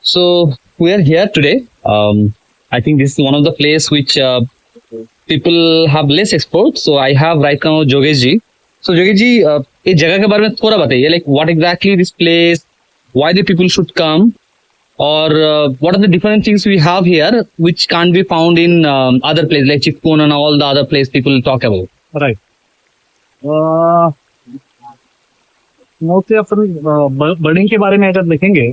So we are here today. I think this is one of the place which people have less export. So I have right now Jogesh ji. So Jogesh ji, इस जगह के बारे में थोड़ा बताइए, like what exactly this place, why the people should come, or what are the different things we have here which can't be found in other places like Chipkun and all the other place people talk about. Right. Mostly अपन birding के बारे में अगर देखेंगे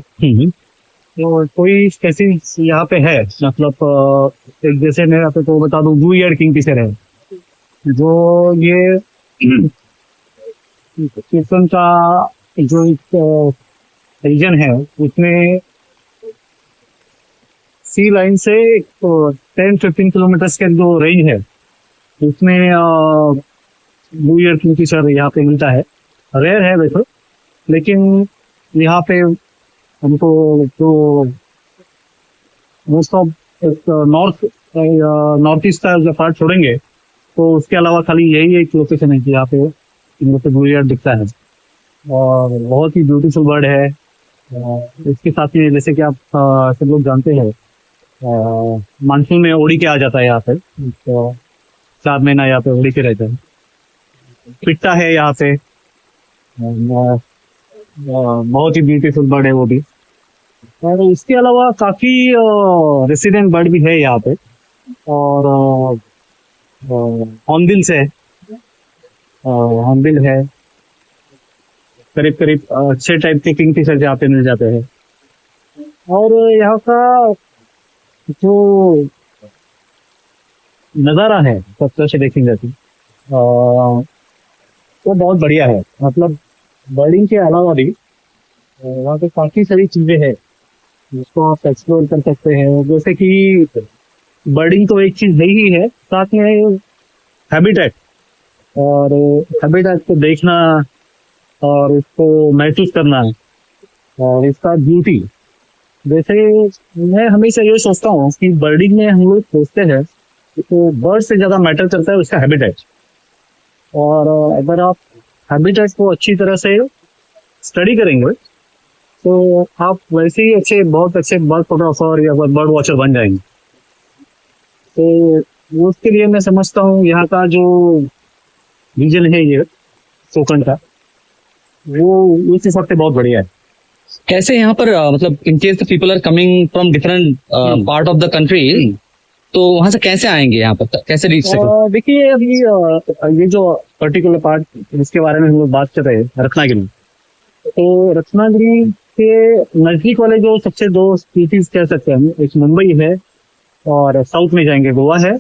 तो कोई species यहाँ पे है, मतलब एक जैसे मैं आपको तो बता दूं, ब्लू ईयर्ड किंगफिशर है जो ये किस्म का जो रीजन है उसमें सी लाइन से 10-15 किलोमीटर के जो रेंज है उसमें ब्लू ईयर किंगफिशर यहाँ पे मिलता है। रेयर है वैसे, लेकिन यहाँ पे हमको जो मोस्ट ऑफ नॉर्थ ईस्ट का जो पार्ट छोड़ेंगे तो उसके अलावा खाली यही एक लोकेशन है कि यहाँ पे इन लोग ब्लू ईयर दिखता है और बहुत ही ब्यूटीफुल बर्ड है। इसके साथ में जैसे कि आप सब लोग जानते हैं मानसून में उड़ी के आ जाता है यहाँ पे, तो 4 महीना यहाँ पे उड़ी के रहता है। पिट्टा है यहाँ पे, बहुत ही ब्यूटीफुल बर्ड है वो भी। और इसके अलावा काफी रेसिडेंट बर्ड भी है यहाँ पे, और हॉर्नबिल्स है, हॉर्नबिल है, करीब करीब 6 टाइप के किंगफिशर यहाँ पे मिल जाते हैं। और यहाँ का जो नज़ारा है सबसे से देखेंगे वो बहुत बढ़िया है। मतलब बर्डिंग के अलावा भी वहाँ पे काफ़ी सारी चीज़ें हैं जिसको आप एक्सप्लोर कर सकते हैं। जैसे कि बर्डिंग तो एक चीज़ नहीं ही है, साथ में हैबिटेट, और हैबिटेट को देखना और उसको महसूस करना और इसका ब्यूटी। जैसे मैं हमेशा ये सोचता हूँ कि बर्डिंग में हम लोग सोचते हैं तो बर्ड से ज़्यादा मैटर करता है उसका हैबिटेट, और अगर आप हैबिटेट को अच्छी तरह से स्टडी करेंगे तो आप वैसे ही बहुत अच्छे बर्ड फोटोग्राफर या बर्ड वॉचर बन जाएंगे। तो उसके लिए मैं समझता हूँ यहाँ का जो रीजन है ये कोकण का, वो उस हिसाब से बहुत बढ़िया है। कैसे यहाँ पर मतलब in case the people are coming from different part of the country, तो वहां से कैसे आएंगे यहाँ पर, कैसे रीच सकें? देखिए अभी ये जो पर्टिकुलर पार्ट जिसके बारे में हम लोग बात कर रहे हैं रत्नागिरी, तो रत्नागिरी के नजदीक वाले जो सबसे 2 सिटीज कह सकते हैं, एक मुंबई है और साउथ में जाएंगे गोवा है,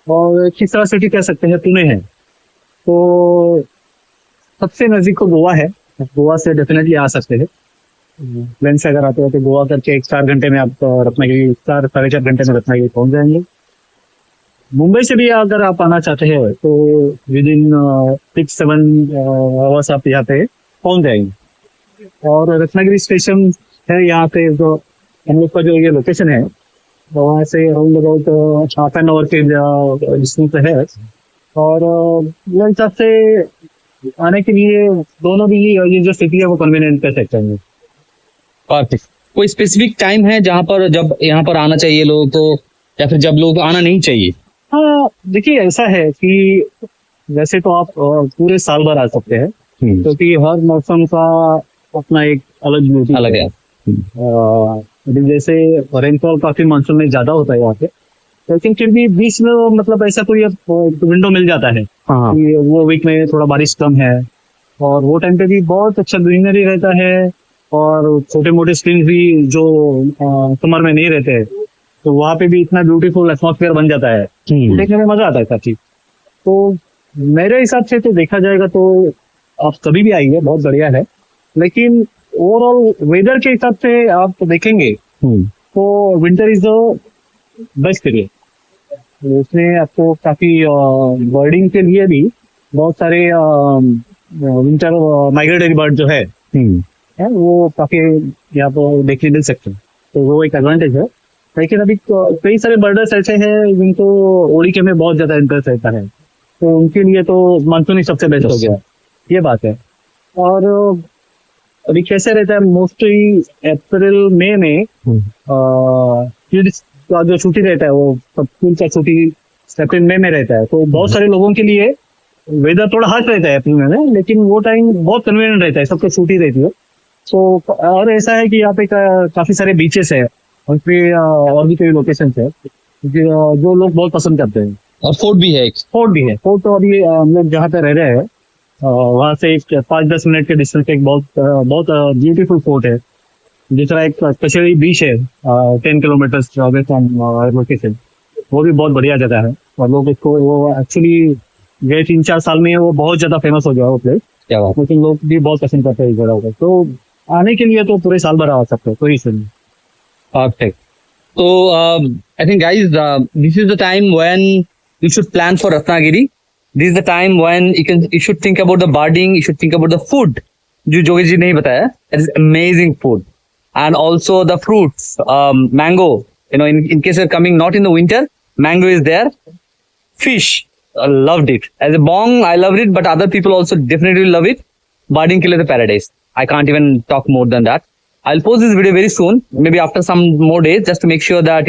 और तीसरा सिटी कह सकते हैं पुणे है। तो सबसे नजदीक को गोवा है, गोवा से डेफिनेटली आ सकते हैं। प्लेन से अगर आते हो तो गोवा करके 4 घंटे में आप रत्नागिरी 4-4.5 घंटे में रत्नागिरी पहुंच जाएंगे। मुंबई से भी अगर आप आना चाहते हैं तो विद इन 6-7 आवर्स आप यहाँ पे पहुंच जाएंगे। और रत्नागिरी स्टेशन है यहाँ पे, जो हम लोग का जो ये लोकेशन है वहाँ से around about half an hour के डिस्टेंस पे है। और मेरे हिसाब से आने के लिए दोनों भी ये जो सिटी है वो कन्वीनियंट कर सकते हैं। परफेक्ट। कोई स्पेसिफिक टाइम है जहाँ पर जब यहाँ पर आना चाहिए लोग, तो या फिर जब लोग आना नहीं चाहिए? हाँ देखिए ऐसा है कि वैसे तो आप पूरे साल भर आ सकते हैं, क्योंकि हर मौसम का अपना एक अलग ब्यूटी अलग है। जैसे रेनफॉल काफी मानसून में ज्यादा होता है यहाँ पे, लेकिन फिर भी बीच में मतलब ऐसा कोई विंडो मिल जाता है कि वो वीक में थोड़ा बारिश कम है, और वो टाइम पे भी बहुत अच्छा ग्रीनरी रहता है, और छोटे मोटे स्ट्रीम्स भी जो समर में नहीं रहते हैं तो वहाँ पे भी इतना ब्यूटीफुल एटमॉस्फेयर बन जाता है, देखने में मजा आता है काफी। तो मेरे हिसाब से तो देखा जाएगा तो आप कभी भी आइए, बहुत बढ़िया है। लेकिन ओवरऑल वेदर के हिसाब से आप तो देखेंगे तो winter is the best period. उसमें आपको काफी बर्डिंग के लिए भी बहुत सारे विंटर माइग्रेटरी बर्ड जो है वो काफी यहाँ पर देखने मिल सकते हैं, तो वो एक एडवांटेज है। लेकिन अभी कई सारे बर्डर्स ऐसे हैं जिनको ओडिके में बहुत ज्यादा इंटरेस्ट रहता है, तो उनके लिए तो मानसून ही सबसे बेस्ट हो गया, ये बात है। और अभी कैसे रहता है मोस्टली अप्रैल मई में किड्स का जो छुट्टी रहता है वो स्कूल का छुट्टी अप्रैल मई में रहता है, तो बहुत सारे लोगों के लिए वेदर थोड़ा हार्ड रहता है अप्रैल में, लेकिन वो टाइम बहुत कन्वीनियंट रहता है, सबको छुट्टी रहती है। तो और ऐसा है कि यहाँ पे काफी सारे बीचेस है और फिर और भी कई लोकेशन है जो लोग बहुत पसंद करते हैं। और फोर्ट भी है एक। फोर्ट भी है, फोर्ट तो अभी हम लोग जहाँ पे रह रहे हैं वहाँ से एक 5-10 मिनट के डिस्टेंस पे एक बहुत ब्यूटीफुल फोर्ट है, दूसरा एक स्पेशली बीच है 10 किलोमीटर अवे फ्रॉम लोकेशन, वो भी बहुत बढ़िया जगह है और लोग इसको वो एक्चुअली गए 3-4 साल में वो बहुत ज्यादा फेमस हो गया वो प्लेस, क्या बात। लेकिन लोग भी बहुत पसंद करते हैं इस जगह को, तो आने के लिए तो पूरे साल भर आ सकते हैं, कोई इशू नहीं। Perfect. So, I think, guys, this is the time when you should plan for Ratnagiri. This is the time when you should think about the birding. You should think about the food. जो जोगेश जी ने ही बताया, that is amazing food, and also the fruits, mango. You know, in case you're coming not in the winter, mango is there. Fish, I loved it. As a bong, I loved it, but other people also definitely love it. Birding के लिए तो paradise. I can't even talk more than that. I'll post this video very soon, maybe after some more days, just to make sure that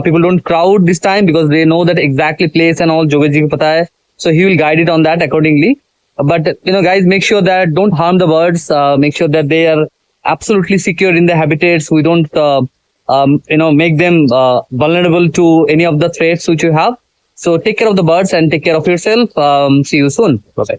people don't crowd this time, because they know that exactly place and all Jogesh ji को पता है, so he will guide it on that accordingly. But guys, make sure that don't harm the birds. Make sure that they are absolutely secure in their habitats. We don't make them vulnerable to any of the threats which you have. So take care of the birds and take care of yourself. See you soon. Bye.